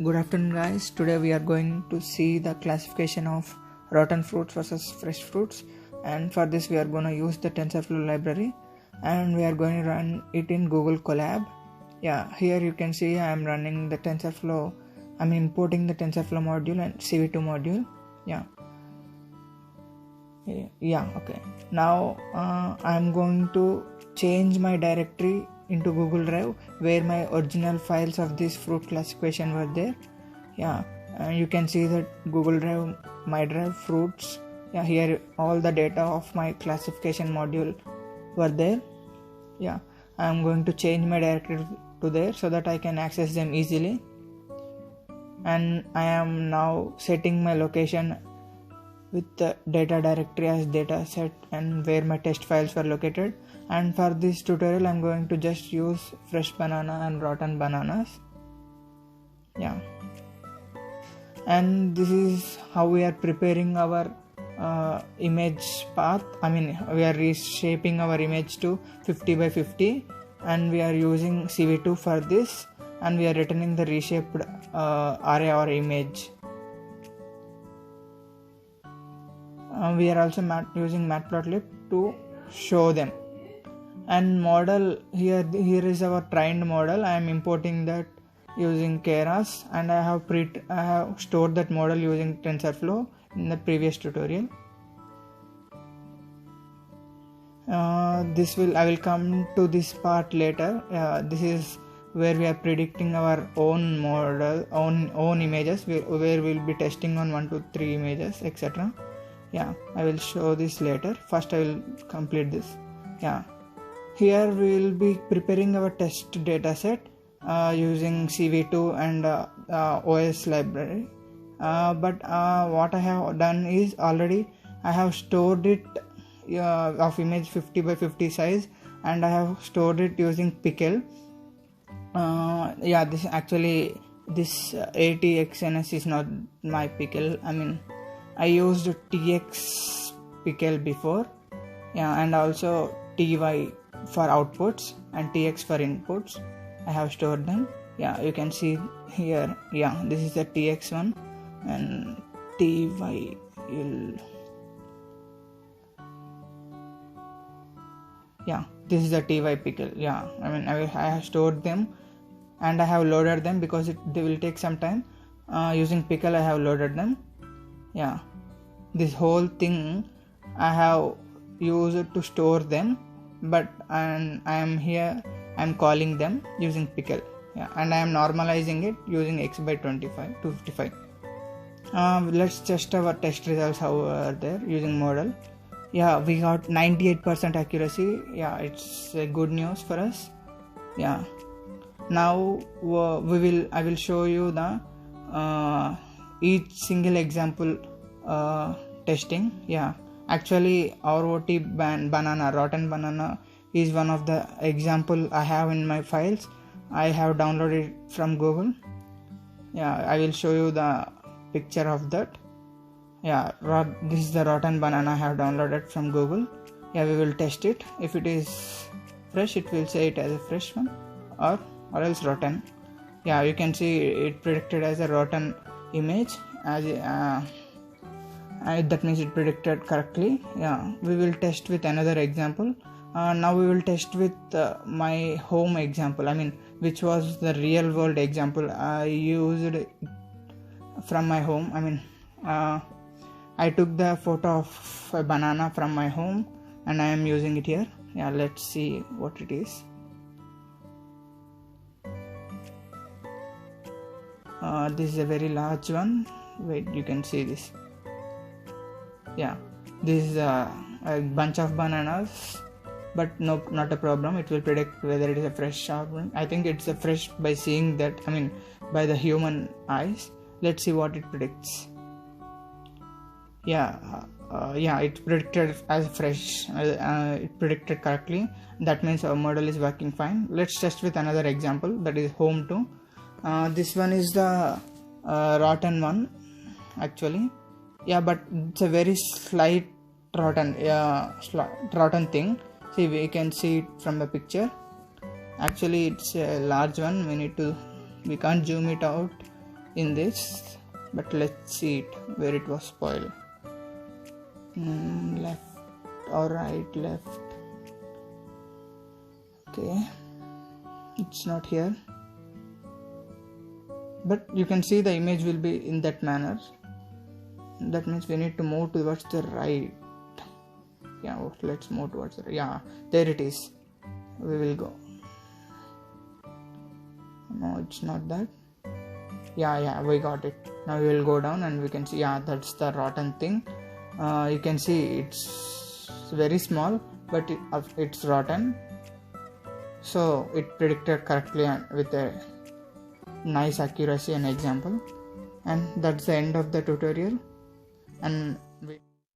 Good afternoon, guys. Today we are going to see the classification of rotten fruits versus fresh fruits, and for this we are going to use the TensorFlow library and we are going to run it in Google Colab. Here you can see I am running the TensorFlow. I'm importing the TensorFlow module and CV2 module. Okay. Now I'm going to change my directory into Google Drive where my original files of this fruit classification were there. And you can see that Google Drive, my drive fruits. Here all the data of my classification module were there. I'm going to change my directory to there so that I can access them easily. And I am now setting my location with the data directory as data set and where my test files were located. And for this tutorial I'm going to just use fresh banana and rotten bananas. And this is how we are preparing our image path. We are reshaping our image to 50 by 50 and we are using CV2 for this, and we are returning the reshaped array or image. We are also using Matplotlib to show them. And model, here is our trained model. I am importing that using Keras, and I have stored that model using TensorFlow in the previous tutorial. I will come to this part later. This is where we are predicting our own model, own images, where we'll be testing on 1 to 3 images, etc. I will show this later. First I will complete this. Here we will be preparing our test dataset using CV2 and OS library. But what I have done is already I have stored it of image 50 by 50 size, and I have stored it using Pickle. This ATXNS is not my Pickle. I used TX Pickle before, and also TY for outputs and TX for inputs. I have stored them. You can see here. This is the TX one, and TY this is the TY Pickle. I have stored them and I have loaded them because they will take some time. Using Pickle I have loaded them. This whole thing I have used to store them, but I am calling them using Pickle. And I am normalizing it using x by 25 to 55. Let's test our test results how are there using model. We got 98% accuracy. It's good news for us. Now I will show you the each single example testing. Actually our OT banana, rotten banana, is one of the example I have in my files. I have downloaded it from Google. I will show you the picture of that. This is the rotten banana I have downloaded from Google. We will test it. If it is fresh, it will say it as a fresh one, or else rotten. You can see it predicted as a rotten image, as that means it predicted correctly. We will test with another example. Now we will test with my home example, which was the real world example I used from my home. I took the photo of a banana from my home and I am using it here. Let's see what it is. This is a very large one. Wait, you can see this. This is a bunch of bananas, but no, not a problem. It will predict whether it is a fresh or not. I think it's a fresh by seeing that, by the human eyes. Let's see what it predicts. It predicted as fresh. It predicted correctly. That means our model is working fine. Let's test with another example, that is home 2. This one is the rotten one actually. But it's a very slight rotten thing. See, we can see it from the picture. Actually it's a large one. We can't zoom it out. in this, but let's see it where it was spoiled. Left or right, left. Okay, it's not here, but you can see the image will be in that manner. That means we need to move towards the right. Yeah, let's move towards the right. Yeah, there it is. We will go. No, it's not that. Yeah, we got it. Now we will go down and we can see, yeah, that's the rotten thing. You can see it's very small, but it's rotten. So it predicted correctly with a nice accuracy and example. And that's the end of the tutorial. And